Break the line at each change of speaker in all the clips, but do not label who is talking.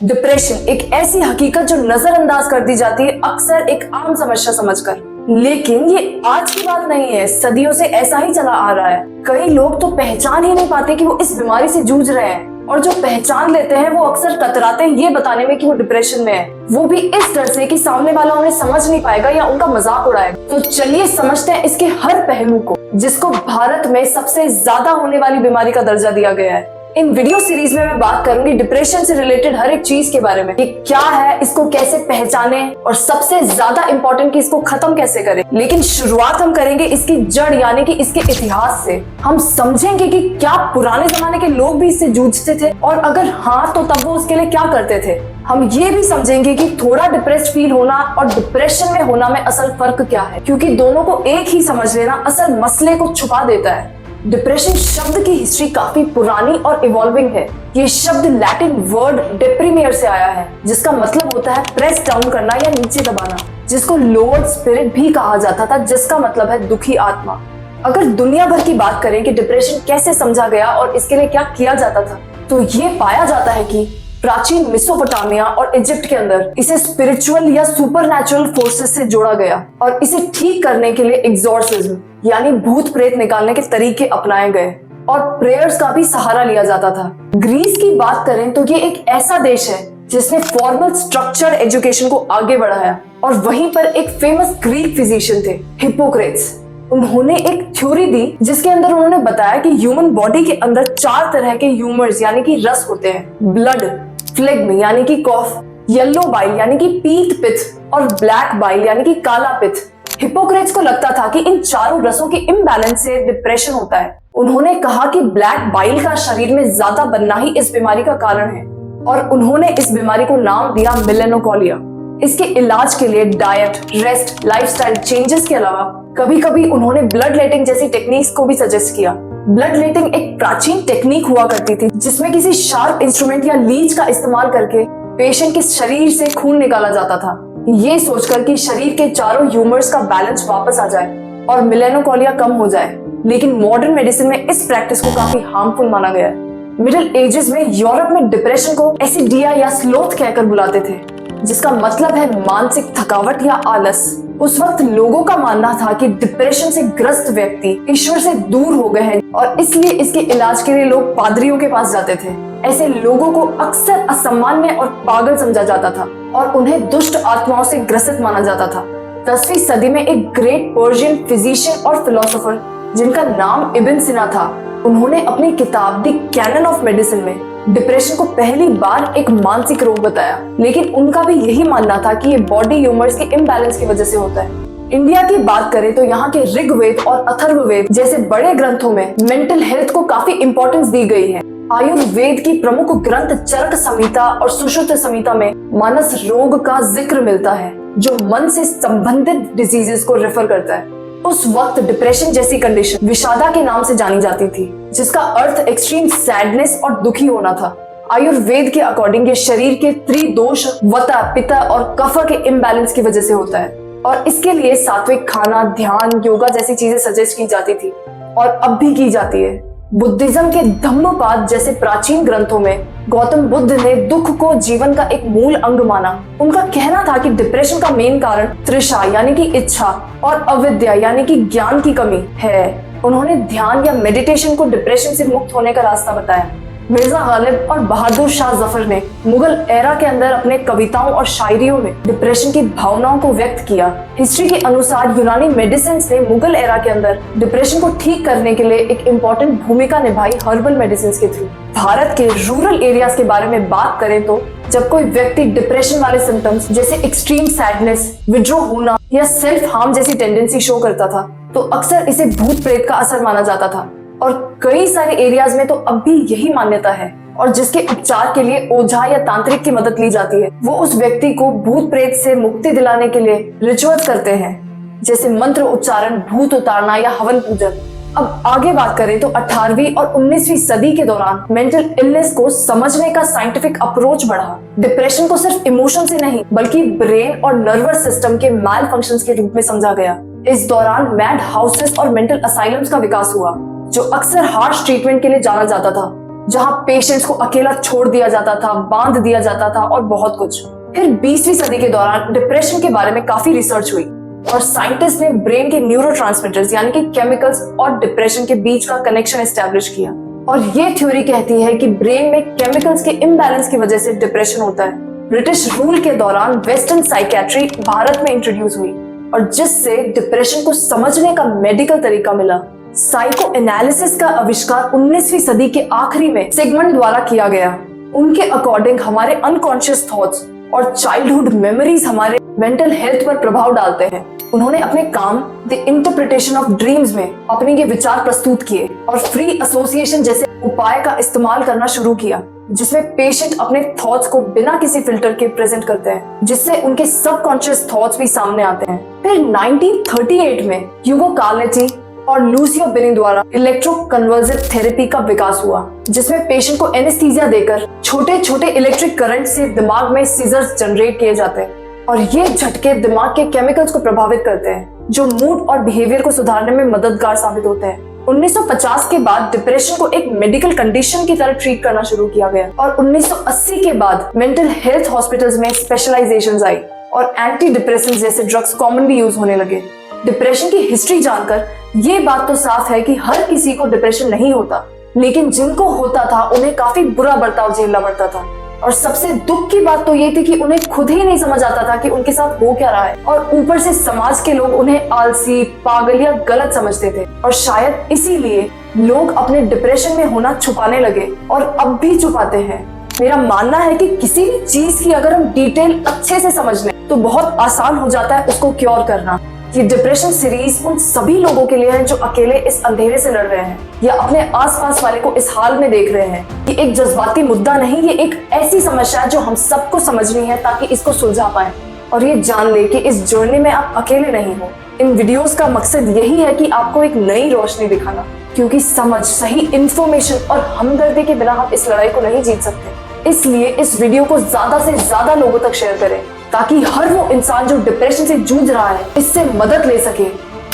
Depression एक ऐसी हकीकत जो नजरअंदाज कर दी जाती है अक्सर एक आम समस्या समझकर, लेकिन ये आज की बात नहीं है, सदियों से ऐसा ही चला आ रहा है। कई लोग तो पहचान ही नहीं पाते कि वो इस बीमारी से जूझ रहे हैं, और जो पहचान लेते हैं वो अक्सर कतराते हैं ये बताने में कि वो डिप्रेशन में है, वो भी इस डर से कि सामने वाला उन्हें समझ नहीं पाएगा या उनका मजाक उड़ाएगा। तो चलिए समझते हैं इसके हर पहलू को, जिसको भारत में सबसे ज्यादा होने वाली बीमारी का दर्जा दिया गया है। इन वीडियो सीरीज में मैं बात करूंगी डिप्रेशन से रिलेटेड हर एक चीज के बारे में, ये क्या है, इसको कैसे पहचाने, और सबसे ज्यादा इम्पोर्टेंट कि इसको खत्म कैसे करें। लेकिन शुरुआत हम करेंगे इसकी जड़ यानी कि इसके इतिहास से। हम समझेंगे कि क्या पुराने जमाने के लोग भी इससे जूझते थे, और अगर हाँ तो तब वो उसके लिए क्या करते थे। हम ये भी समझेंगे कि थोड़ा डिप्रेस्ड फील होना और डिप्रेशन में होना में असल फर्क क्या है, क्योंकि दोनों को एक ही समझ लेना असल मसले को छुपा देता है। डिप्रेशन शब्द की हिस्ट्री काफी पुरानी और इवॉल्विंग है। ये शब्द लैटिन वर्ड डेप्रीमियर से आया है, जिसका मतलब होता है प्रेस डाउन करना या नीचे दबाना, जिसको लोअर स्पिरिट भी कहा जाता था, जिसका मतलब है दुखी आत्मा। अगर दुनिया भर की बात करें कि डिप्रेशन कैसे समझा गया और इसके लिए क्या किया जाता था, तो ये पाया जाता है कि प्राचीन मेसोपोटामिया और इजिप्ट के अंदर इसे स्पिरिचुअल या सुपरनैचुरल फोर्सेस से जोड़ा गया, और इसे ठीक करने के लिए एक्सोर्सिज्म यानी भूत प्रेत निकालने के तरीके अपनाए गए, और प्रेयर्स का भी सहारा लिया जाता था। ग्रीस की बात करें तो ये एक ऐसा देश है जिसने फॉर्मल स्ट्रक्चर एजुकेशन को आगे बढ़ाया, और वहीं पर एक फेमस ग्रीक फिजिशियन थे हिप्पोक्रेट्स। उन्होंने एक थ्योरी दी जिसके अंदर उन्होंने बताया कि ह्यूमन बॉडी के अंदर 4 तरह के ह्यूमर्स यानी कि रस होते हैं। ब्लड, फ्लेग्म यानी कि कॉफ, येलो बाइल यानी कि पीत पित्त, और ब्लैक बाइल यानी कि काला पित्त। हिप्पोक्रेट्स को लगता था कि इन चारों रसों के इम्बैलेंस से डिप्रेशन होता है। उन्होंने कहा कि ब्लैक बाइल का शरीर में ज्यादा बनना ही इस बीमारी का कारण है, और उन्होंने इस बीमारी को नाम दिया मेलेनोकोलिया। इसके इलाज के लिए डाइट, रेस्ट, लाइफस्टाइल चेंजेस के अलावा कभी कभी उन्होंने ब्लड लेटिंग जैसी टेक्निक्स को भी सजेस्ट किया। ब्लड लेटिंग एक प्राचीन टेक्निक हुआ करती थी जिसमें किसी शार्प इंस्ट्रूमेंट या लीच का इस्तेमाल करके पेशेंट के शरीर से खून निकाला जाता था, ये सोचकर कि शरीर के चारों ह्यूमर्स का बैलेंस वापस आ जाए और मेलेनोकोलिया कम हो जाए। लेकिन मॉडर्न मेडिसिन में इस प्रैक्टिस को काफी हार्मफुल माना गया है। मिडिल एजेस में यूरोप में डिप्रेशन को एसिडिया या स्लोथ कहकर बुलाते थे, जिसका मतलब है मानसिक थकावट या आलस। उस वक्त लोगों का मानना था कि डिप्रेशन से ग्रस्त व्यक्ति ईश्वर से दूर हो गए हैं, और इसलिए इसके इलाज के लिए लोग पादरियों के पास जाते थे। ऐसे लोगों को अक्सर असामान्य और पागल समझा जाता था, और उन्हें दुष्ट आत्माओं से ग्रसित माना जाता था। 10वीं सदी में एक ग्रेट पर्शियन फिजिशियन और फिलोसोफर जिनका नाम इब्न सिना था, उन्होंने अपनी किताब द कैनन ऑफ मेडिसिन में डिप्रेशन को पहली बार एक मानसिक रोग बताया। लेकिन उनका भी यही मानना था कि ये बॉडी ह्यूमर्स के इम्बैलेंस की वजह से होता है। इंडिया की बात करें तो यहाँ के ऋग्वेद और अथर्ववेद जैसे बड़े ग्रंथों में मेंटल हेल्थ को काफी इंपॉर्टेंस दी गई है। आयुर्वेद की प्रमुख ग्रंथ चरक संहिता और सुश्रुत संहिता में मानस रोग का जिक्र मिलता है, जो मन से संबंधित डिजीजेस को रेफर करता है। उस वक्त डिप्रेशन जैसी कंडीशन विषादा के नाम से जानी जाती थी, जिसका अर्थ एक्सट्रीम सैडनेस और दुखी होना था। आयुर्वेद के अकॉर्डिंग ये शरीर के त्रिदोष वता, पित्त और कफ के इम्बैलेंस की वजह से होता है, और इसके लिए सात्विक खाना, ध्यान, योगा जैसी चीजें सजेस्ट की जाती थी, और अब भी की जाती है। बुद्धिज्म के धम्मपाद जैसे प्राचीन ग्रंथों में गौतम बुद्ध ने दुख को जीवन का एक मूल अंग माना। उनका कहना था कि डिप्रेशन का मेन कारण तृषा यानी कि इच्छा और अविद्या यानी कि ज्ञान की कमी है। उन्होंने ध्यान या मेडिटेशन को डिप्रेशन से मुक्त होने का रास्ता बताया। मिर्जा गालिब और बहादुर शाह जफर ने मुगल एरा के अंदर अपने कविताओं और शायरियों में डिप्रेशन की भावनाओं को व्यक्त किया। हिस्ट्री के अनुसार यूनानी मेडिसिन ने मुगल एरा के अंदर डिप्रेशन को ठीक करने के लिए एक इम्पोर्टेंट भूमिका निभाई हर्बल मेडिसिन के थ्रू। भारत के रूरल एरियाज के बारे में बात करें तो जब कोई व्यक्ति डिप्रेशन वाले सिम्टम्स जैसे एक्सट्रीम सैडनेस, विड्रॉ होना या सेल्फ हार्म जैसी टेंडेंसी शो करता था, तो अक्सर इसे भूत प्रेत का असर माना जाता था, और कई सारे एरियाज में तो अब भी यही मान्यता है। और जिसके उपचार के लिए ओझा या तांत्रिक की मदद ली जाती है, वो उस व्यक्ति को भूत प्रेत से मुक्ति दिलाने के लिए रिचुअल्स करते हैं, जैसे मंत्र उच्चारण, भूत उतारना या हवन पूजन। अब आगे बात करें तो 18वीं और 19वीं सदी के दौरान मेंटल इलनेस को समझने का साइंटिफिक अप्रोच बढ़ा। डिप्रेशन को सिर्फ इमोशन से नहीं बल्कि ब्रेन और नर्वस सिस्टम के मैल फंक्शंस के रूप में समझा गया। इस दौरान मैड हाउसेस और मेंटल असाइलम्स का विकास हुआ, जो अक्सर हार्श ट्रीटमेंट के लिए जाना जाता था। जहां पेशेंट्स को अकेला छोड़ दिया जाता था, बांध दिया जाता था और बहुत कुछ। फिर 20वीं सदी के दौरान डिप्रेशन के बारे में काफी रिसर्च हुई और साइंटिस्ट ने ब्रेन के न्यूरोट्रांसमीटर्स यानी कि केमिकल्स और डिप्रेशन के बीच का कनेक्शन एस्टैब्लिश किया। और ये थ्योरी कहती है कि ब्रेन में केमिकल्स के इम्बैलेंस की वजह से डिप्रेशन होता है। ब्रिटिश रूल के दौरान वेस्टर्न साइकेट्री भारत में इंट्रोड्यूस हुई और जिससे डिप्रेशन को समझने का मेडिकल तरीका मिला। साइको एनालिसिस का आविष्कार 19वीं सदी के आखिरी में सिगमंड द्वारा किया गया। उनके अकॉर्डिंग हमारे अनकॉन्शियस थॉट्स और चाइल्डहुड मेमोरीज हमारे मेंटल हेल्थ पर प्रभाव डालते हैं। उन्होंने अपने काम द इंटरप्रिटेशन ऑफ ड्रीम्स में अपने ये विचार प्रस्तुत किए और फ्री एसोसिएशन जैसे उपाय का इस्तेमाल करना शुरू किया, जिसमें पेशेंट अपने थॉट्स को बिना किसी फिल्टर के प्रेजेंट करते हैं, जिससे उनके सबकॉन्शियस थॉट्स भी सामने आते हैं। फिर 1938 में ह्यूगो कार्नेगी और लूसियो बेनी द्वारा इलेक्ट्रोकन्वर्सिव थेरेपी का विकास हुआ, जिसमें पेशेंट को एनेस्थीसिया देकर छोटे छोटे इलेक्ट्रिक करंट से दिमाग में सीजर्स जनरेट किए जाते हैं और ये झटके दिमाग के केमिकल्स को प्रभावित करते हैं, जो मूड और बिहेवियर को सुधारने में मददगार साबित होते हैं। 1950 के बाद डिप्रेशन को एक मेडिकल कंडीशन की तरह ट्रीट करना शुरू किया गया और 1980 के बाद मेंटल हेल्थ हॉस्पिटल्स में स्पेशलाइजेशंस आई और एंटी डिप्रेसेंट्स जैसे ड्रग्स कॉमनली यूज होने लगे। डिप्रेशन की हिस्ट्री जानकर ये बात तो साफ है कि हर किसी को डिप्रेशन नहीं होता, लेकिन जिनको होता था उन्हें काफी बुरा बर्ताव झेलना पड़ता था। और सबसे दुख की बात तो ये थी कि उन्हें खुद ही नहीं समझ आता था कि उनके साथ हो क्या रहा है और ऊपर से समाज के लोग उन्हें आलसी, पागल या गलत समझते थे और शायद इसीलिए लोग अपने डिप्रेशन में होना छुपाने लगे और अब भी छुपाते हैं। मेरा मानना है कि किसी भी चीज की अगर हम डिटेल अच्छे से समझ लें तो बहुत आसान हो जाता है उसको क्योर करना। ये डिप्रेशन सीरीज उन सभी लोगों के लिए है जो अकेले इस अंधेरे से लड़ रहे हैं या अपने आसपास वाले को इस हाल में देख रहे हैं। ये एक जज्बाती मुद्दा नहीं, ये एक ऐसी समस्या है जो हम सबको समझनी है ताकि इसको सुलझा पाए और ये जान ले कि इस जर्नी में आप अकेले नहीं हो। इन वीडियोस का मकसद यही है कि आपको एक नई रोशनी दिखाना, क्योंकि समझ, सही इंफॉर्मेशन और हमदर्दी के बिना हम इस लड़ाई को नहीं जीत सकते। इसलिए इस वीडियो को ज्यादा से ज्यादा लोगों तक शेयर करें ताकि हर वो इंसान जो डिप्रेशन से जूझ रहा है इससे मदद ले सके।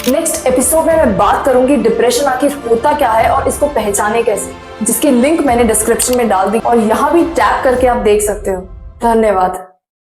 नेक्स्ट एपिसोड में मैं बात करूंगी डिप्रेशन आखिर होता क्या है और इसको पहचाने कैसे, जिसकी लिंक मैंने डिस्क्रिप्शन में डाल दी और यहाँ भी टैप करके आप देख सकते हो। धन्यवाद।